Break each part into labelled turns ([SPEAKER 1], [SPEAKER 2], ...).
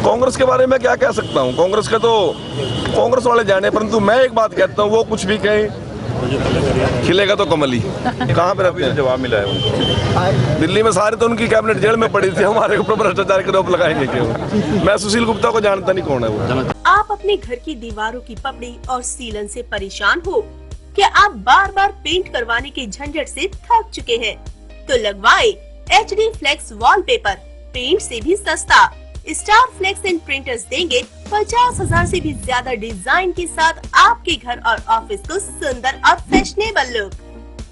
[SPEAKER 1] कांग्रेस के बारे में क्या कह सकता हूँ, कांग्रेस के तो कांग्रेस वाले जाने, परंतु मैं एक बात कहता हूँ, वो कुछ भी कहें खिलेगा तो कमल ही। कहाँ पे रहते हैं?
[SPEAKER 2] जवाब मिला है उनको।
[SPEAKER 1] दिल्ली में सारे तो उनकी कैबिनेट जेल में पड़ी थी, हमारे ऊपर भ्रष्टाचार के आरोप लगाएंगे क्यों? मैं सुशील गुप्ता को जानता नहीं कौन है वो।
[SPEAKER 3] आप अपने घर की दीवारों की पपड़ी और सीलन से परेशान हो? क्या आप बार बार पेंट करवाने के झंझट से थक चुके हैं? तो लगवाए HD फ्लेक्स वॉलपेपर, पेंट से भी सस्ता। स्टार फ्लेक्स एंड प्रिंटर्स देंगे 50,000 से भी ज्यादा डिजाइन के साथ आपके घर और ऑफिस को सुंदर और फैशनेबल लुक।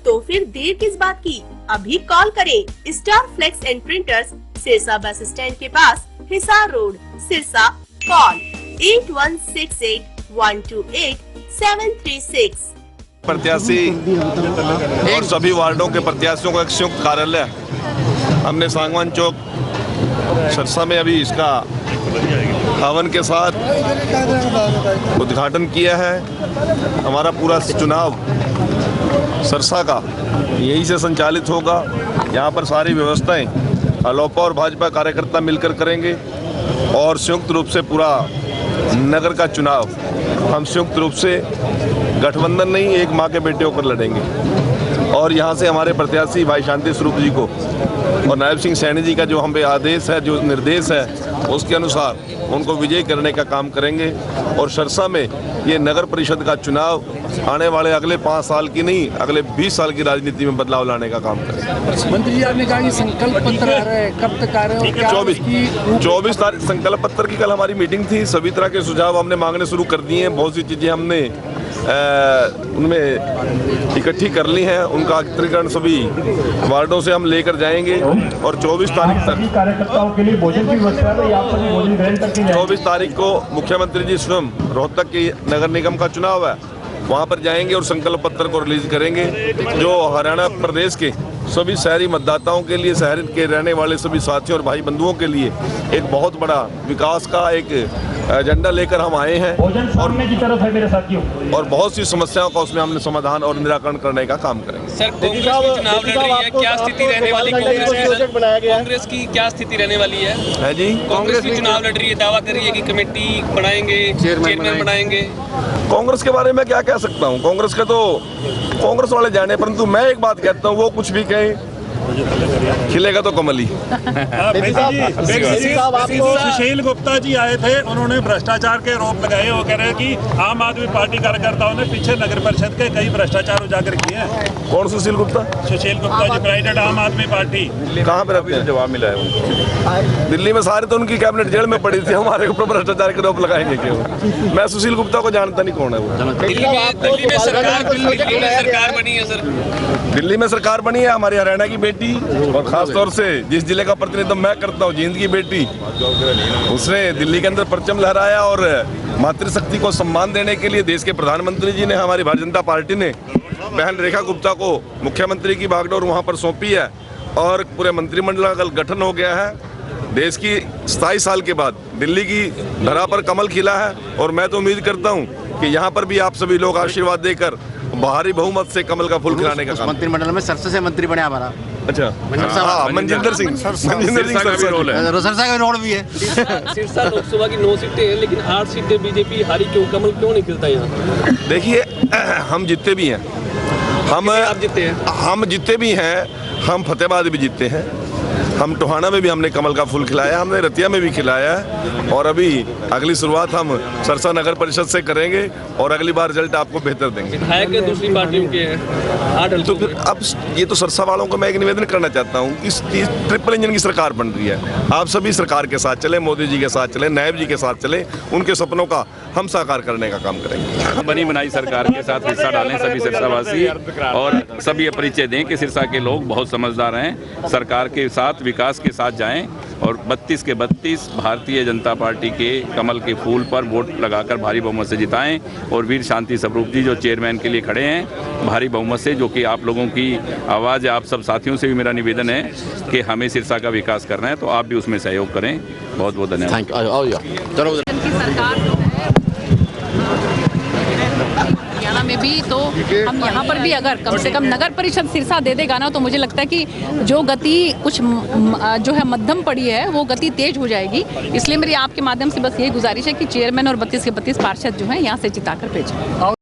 [SPEAKER 3] तो फिर देर किस बात की, अभी कॉल करें। Star Flex and Printers, Sirsa bus stand के पास, हिसार रोड, सिरसा। कॉल 8168128736।
[SPEAKER 1] प्रत्याशी और सभी वार्डों के प्रत्याशियों का एक संयुक्त कार्यालय हमने सांगवान चौक सिरसा में अभी इसका हवन के साथ उद्घाटन किया है। हमारा पूरा चुनाव सिरसा का यही से संचालित होगा। यहाँ पर सारी व्यवस्थाएं अलोपा और भाजपा कार्यकर्ता मिलकर करेंगे और संयुक्त रूप से पूरा नगर का चुनाव हम संयुक्त रूप से गठबंधन नहीं, एक माँ के बेटे होकर लड़ेंगे। और यहाँ से हमारे प्रत्याशी भाई शांति स्वरूप जी को और नायब सिंह सैनी जी का जो हम पे आदेश है, जो निर्देश है, उसके अनुसार उनको विजयी करने का काम करेंगे। और सिरसा में ये नगर परिषद का चुनाव आने वाले अगले 5 साल की नहीं, अगले 20 साल की राजनीति में बदलाव लाने का काम करेंगे।
[SPEAKER 4] मंत्री जी आपने कहा कि संकल्प पत्र आ रहा है, कब तक आ रहा है?
[SPEAKER 1] 24 तारीख संकल्प पत्र की कल हमारी मीटिंग थी। सभी तरह के सुझाव हमने मांगने शुरू कर दिए हैं। बहुत सी चीज़ें हमने उनमें इकट्ठी कर ली हैं। उनका एकत्रीकरण सभी वार्डों से हम लेकर जाएंगे और 24 तारीख तक
[SPEAKER 5] कार्यकर्ताओं के लिए भोजन की व्यवस्था है, तो आप सभी भोजन ग्रहण करके
[SPEAKER 1] 24 तारीख को मुख्यमंत्री जी स्वयं रोहतक की नगर निगम का चुनाव है, वहाँ पर जाएंगे और संकल्प पत्र को रिलीज करेंगे, जो हरियाणा प्रदेश के सभी शहरी मतदाताओं के लिए, शहर के रहने वाले सभी साथियों और भाई बंधुओं के लिए एक बहुत बड़ा विकास का एक एजेंडा लेकर हम आए हैं।
[SPEAKER 5] और की तरफ है मेरे साथियों,
[SPEAKER 1] और बहुत सी समस्याओं का उसमें हमने समाधान और निराकरण करने का काम करेंगे।
[SPEAKER 6] सर, कांग्रेस की चुनाव लड़ रही है, क्या स्थिति रहने वाली कांग्रेस की क्या स्थिति रहने वाली है
[SPEAKER 1] जी?
[SPEAKER 6] कांग्रेस की चुनाव लड़ रही है, दावा कर रही है कि कमेटी बनाएंगे, चेयरमैन बनाएंगे।
[SPEAKER 1] कांग्रेस के बारे में क्या कह सकता हूँ, कांग्रेस के तो कांग्रेस वाले जाने, परंतु मैं एक बात कहता हूँ, वो कुछ भी कहें खिलेगा तो कमल ही।
[SPEAKER 7] सुशील गुप्ता जी आए थे, उन्होंने भ्रष्टाचार के आरोप लगाए। वो कह रहे हैं कि आम आदमी पार्टी कार्यकर्ताओं ने पीछे नगर परिषद के कई भ्रष्टाचार उजागर किए हैं।
[SPEAKER 1] कौन सुशील गुप्ता?
[SPEAKER 7] सुशील गुप्ता जी, प्रेसिडेंट आम आदमी पार्टी।
[SPEAKER 1] कहाँ पे रहते हैं?
[SPEAKER 2] जवाब मिला है उनको।
[SPEAKER 1] दिल्ली में सारे तो उनकी कैबिनेट जेल में पड़ी थी, हमारे ऊपर भ्रष्टाचार के आरोप लगाएंगे क्यों? मैं सुशील गुप्ता को जानता नहीं कौन है वो।
[SPEAKER 6] दिल्ली में सरकार बनी है सर।
[SPEAKER 1] दिल्ली में सरकार बनी है, हमारी हरियाणा की बेटी और खास तौर से जिस जिले का प्रतिनिधित्व मैं करता हूँ, जींद की बेटी, उसने दिल्ली के अंदर परचम लहराया और मातृशक्ति को सम्मान देने के लिए देश के प्रधानमंत्री जी ने, हमारी भारतीय जनता पार्टी ने बहन रेखा गुप्ता को मुख्यमंत्री की बागडोर वहाँ पर सौंपी है और पूरे मंत्रिमंडल का गठन हो गया है। देश की 27 साल के बाद दिल्ली की धरा पर कमल खिला है और मैं तो उम्मीद करता हूँ कि यहाँ पर भी आप सभी लोग आशीर्वाद देकर भारी बहुमत से कमल का फूल खिलाने का काम।
[SPEAKER 4] मंत्रिमंडल में सिरसा से मंत्री बने हमारा।
[SPEAKER 1] अच्छा, मनजिंदर सिंह सरसा का रोल है,
[SPEAKER 4] सिरसा का रोल भी है।
[SPEAKER 6] सिरसा लोकसभा की 9 सीटें हैं, लेकिन 8 सीटें बीजेपी हारी क्यों? कमल क्यों नहीं खिलता यहाँ?
[SPEAKER 1] देखिए, हम जीते भी हैं,
[SPEAKER 6] आप जीते हैं,
[SPEAKER 1] हम जीते भी हैं, हम फतेहाबाद भी जीते हैं, हम टोहाना में भी हमने कमल का फूल खिलाया, हमने रतिया में भी खिलाया है और अभी अगली शुरुआत हम सिरसा नगर परिषद से करेंगे और अगली बार रिजल्ट आपको बेहतर देंगे।
[SPEAKER 6] विधायक दूसरी पार्टियों के हैं,
[SPEAKER 1] तो फिर अब ये तो सिरसा वालों को मैं एक निवेदन करना चाहता हूँ, इस ट्रिपल इंजन की सरकार बन रही है, आप सभी सरकार के साथ चले, मोदी जी के साथ चले, नायब जी के साथ चले, उनके सपनों का हम साकार करने का काम करेंगे।
[SPEAKER 2] बनी बनाई सरकार के साथ हिस्सा डालें सभी सिरसावासी और सभी परिचय दें कि सिरसा के लोग बहुत समझदार हैं, सरकार के साथ विकास के साथ जाएं और 32 के 32 भारतीय जनता पार्टी के कमल के फूल पर वोट लगाकर भारी बहुमत से जिताएं और वीर शांति स्वरूप जी जो चेयरमैन के लिए खड़े हैं भारी बहुमत से, जो कि आप लोगों की आवाज़ है। आप सब साथियों से भी मेरा निवेदन है कि हमें सिरसा का विकास करना है, तो आप भी उसमें सहयोग करें। बहुत बहुत धन्यवाद।
[SPEAKER 8] में भी, तो हम यहाँ पर भी अगर कम से कम नगर परिषद सिरसा दे देगा ना, तो मुझे लगता है कि जो गति कुछ जो है मध्यम पड़ी है वो गति तेज हो जाएगी। इसलिए मेरी आपके माध्यम से बस यही गुजारिश है कि चेयरमैन और 32 के 32 पार्षद जो हैं यहाँ से जिताकर भेजें।